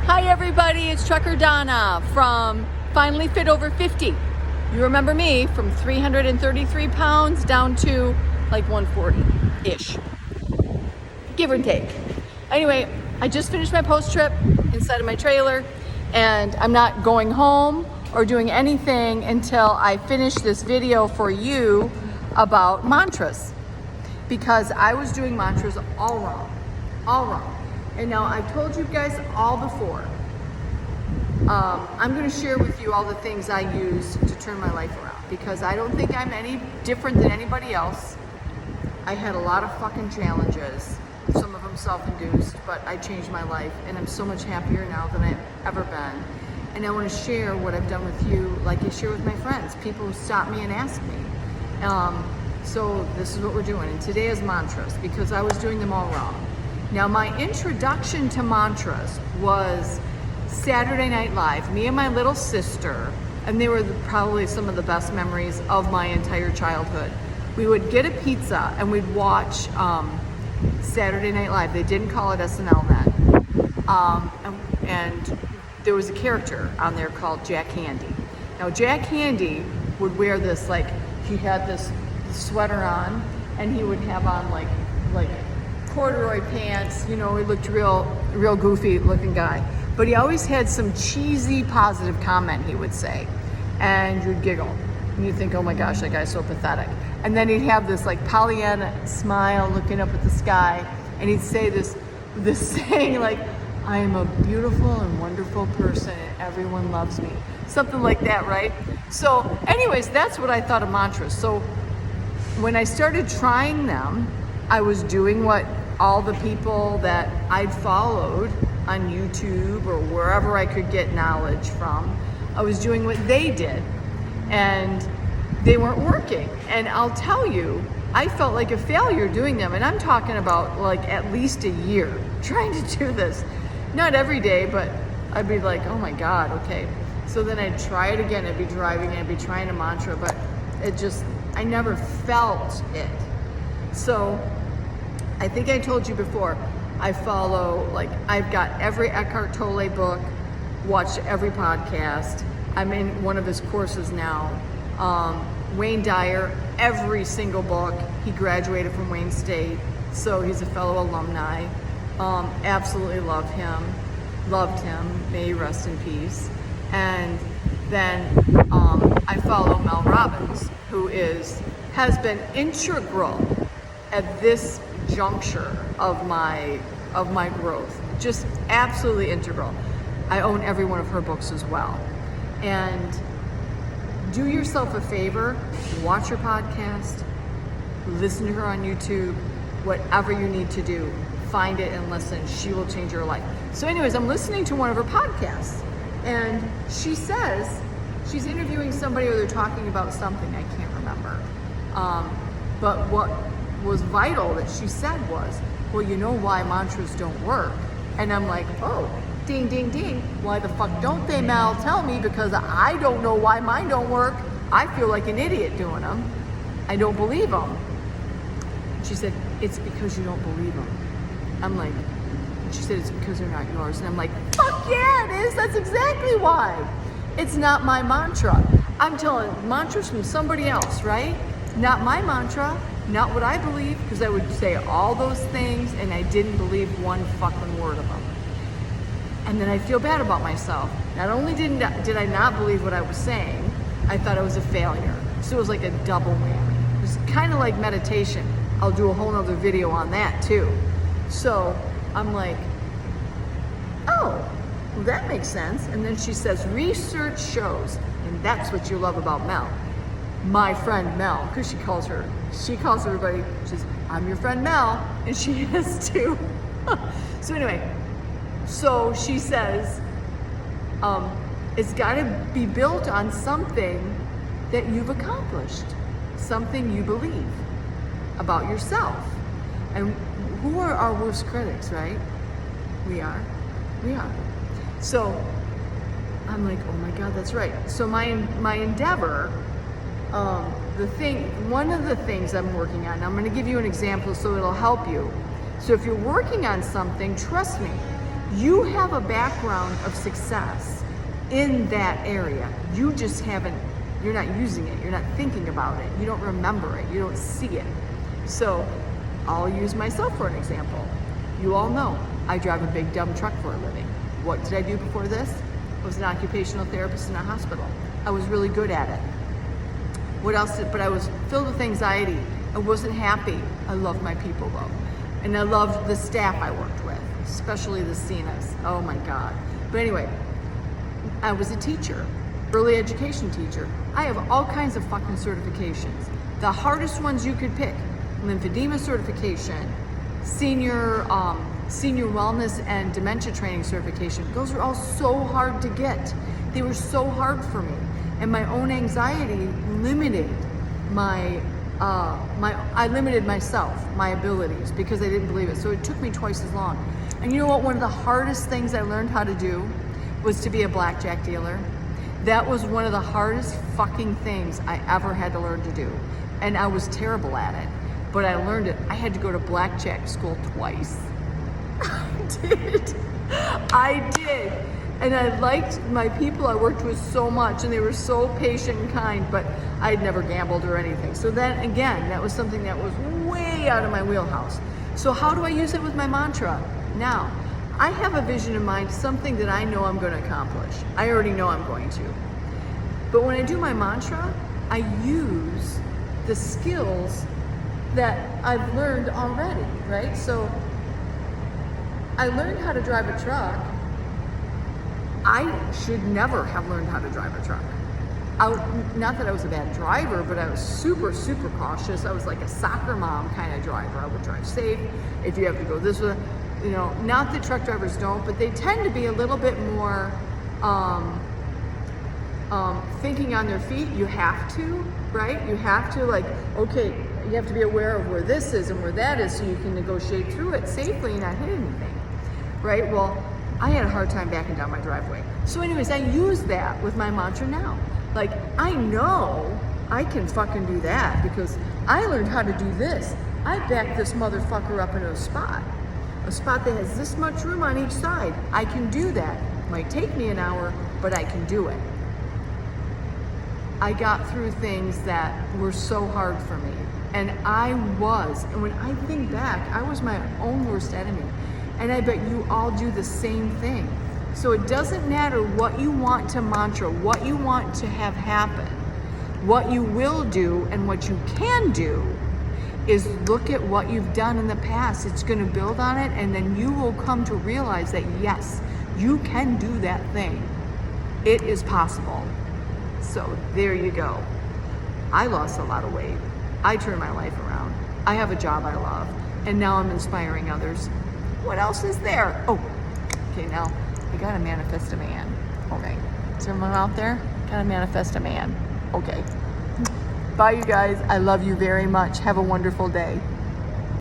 Hi everybody, it's Trucker Donna from Finally Fit Over 50. You remember me from 333 pounds down to like 140-ish, give or take. Anyway, I just finished my post trip inside of my trailer and I'm not going home or doing anything until I finish this video for you about mantras, because I was doing mantras all wrong. And now I've told you guys all before. I'm going to share with you all the things I use to turn my life around, because I don't think I'm any different than anybody else. I had a lot of fucking challenges, some of them self-induced, but I changed my life and I'm so much happier now than I've ever been. And I want to share what I've done with you, like I share with my friends, people who stop me and ask me. So this is what we're doing. And today is mantras, because I was doing them all wrong. Now, my introduction to mantras was Saturday Night Live, me and my little sister, and they were probably some of the best memories of my entire childhood. We would get a pizza and we'd watch Saturday Night Live. They didn't call it SNL then. And there was a character on there called Jack Handy. Now, Jack Handy would wear this, like, he had this sweater on, and he would have on like corduroy pants, you know, he looked real goofy looking guy. But he always had some cheesy positive comment he would say, and you'd giggle. And you'd think, oh my gosh, that guy's so pathetic. And then he'd have this like Pollyanna smile looking up at the sky, and he'd say this saying like, I am a beautiful and wonderful person and everyone loves me. Something like that, right? So anyways, that's what I thought of mantras. So when I started trying them, I was doing what all the people that I'd followed on YouTube or wherever I could get knowledge from, I was doing what they did, and they weren't working. And I'll tell you, I felt like a failure doing them. And I'm talking about like at least a year trying to do this. Not every day, but I'd be like, oh my God, okay. So then I'd try it again. I'd be driving and I'd be trying a mantra, but I never felt it. So I think I told you before, I follow, like, I've got every Eckhart Tolle book, watched every podcast. I'm in one of his courses now. Wayne Dyer, every single book. He graduated from Wayne State, so he's a fellow alumni. Absolutely loved him, may he rest in peace. And then I follow Mel Robbins, who has been integral at this juncture of my growth, just absolutely integral. I own every one of her books as well. And do yourself a favor, watch her podcast, listen to her on YouTube, whatever you need to do, find it and listen. She will change your life. So anyways, I'm listening to one of her podcasts, and she says she's interviewing somebody, or they're talking about something, I can't remember. But what was vital that she said was, well, you know why mantras don't work? And I'm like, oh, ding, ding, ding. Why the fuck don't they, Mel? Tell me, because I don't know why mine don't work. I feel like an idiot doing them. I don't believe them. She said, it's because you don't believe them. I'm like, she said, it's because they're not yours. And I'm like, fuck yeah, it is. That's exactly why. It's not my mantra. I'm telling mantras from somebody else, right? Not my mantra, not what I believe, because I would say all those things and I didn't believe one fucking word of them. And then I feel bad about myself. Not only did I not believe what I was saying, I thought I was a failure. So it was like a double whammy. It was kind of like meditation. I'll do a whole nother video on that too. So I'm like, oh, well, that makes sense. And then she says, research shows, and that's what you love about Mel. My friend Mel, because she calls everybody, she says, I'm your friend Mel, and she is too. So anyway, so she says, it's got to be built on something that you've accomplished, something you believe about yourself. And who are our worst critics, right? We are. So I'm like, oh my God, that's right. So my endeavor, one of the things I'm working on, I'm going to give you an example so it'll help you. So if you're working on something, trust me, You have a background of success in that area. You just haven't, you're not using it. You're not thinking about it. You don't remember it. You don't see it. So I'll use myself for an example. You all know I drive a big dumb truck for a living. What did I do before this? I was an occupational therapist in a hospital. I was really good at it. What else but I was filled with anxiety. I wasn't happy. I loved my people though. And I loved the staff I worked with, especially the CNAs. Oh my God. But anyway, I was a teacher, early education teacher. I have all kinds of fucking certifications. The hardest ones you could pick: lymphedema certification, senior wellness and dementia training certification. Those are all so hard to get. They were so hard for me. And my own anxiety limited I limited myself, my abilities, because I didn't believe it. So it took me twice as long. And you know what? One of the hardest things I learned how to do was to be a blackjack dealer. That was one of the hardest fucking things I ever had to learn to do. And I was terrible at it, but I learned it. I had to go to blackjack school twice. I did. And I liked my people I worked with so much, and they were so patient and kind, but I'd never gambled or anything. So then again, that was something that was way out of my wheelhouse. So how do I use it with my mantra? Now, I have a vision in mind, something that I know I'm going to accomplish. I already know I'm going to. But when I do my mantra, I use the skills that I've learned already, right? So I learned how to drive a truck. I should never have learned how to drive a truck. Not that I was a bad driver, but I was super, super cautious. I was like a soccer mom kind of driver. I would drive safe. If you have to go this way, you know, not that truck drivers don't, but they tend to be a little bit more thinking on their feet. You have to, right? You have to, like, okay, you have to be aware of where this is and where that is so you can negotiate through it safely and not hit anything, right? Well, I had a hard time backing down my driveway. So anyways, I use that with my mantra now. Like, I know I can fucking do that because I learned how to do this. I backed this motherfucker up into a spot that has this much room on each side. I can do that. Might take me an hour, but I can do it. I got through things that were so hard for me. And when I think back, I was my own worst enemy. And I bet you all do the same thing. So it doesn't matter what you want to mantra, what you want to have happen. What you will do and what you can do is look at what you've done in the past. It's going to build on it, and then you will come to realize that yes, you can do that thing. It is possible. So there you go. I lost a lot of weight. I turned my life around. I have a job I love, and now I'm inspiring others. What else is there? Oh, okay, now I gotta manifest a man. Okay, is everyone out there? Gotta manifest a man. Okay. Bye, you guys. I love you very much. Have a wonderful day.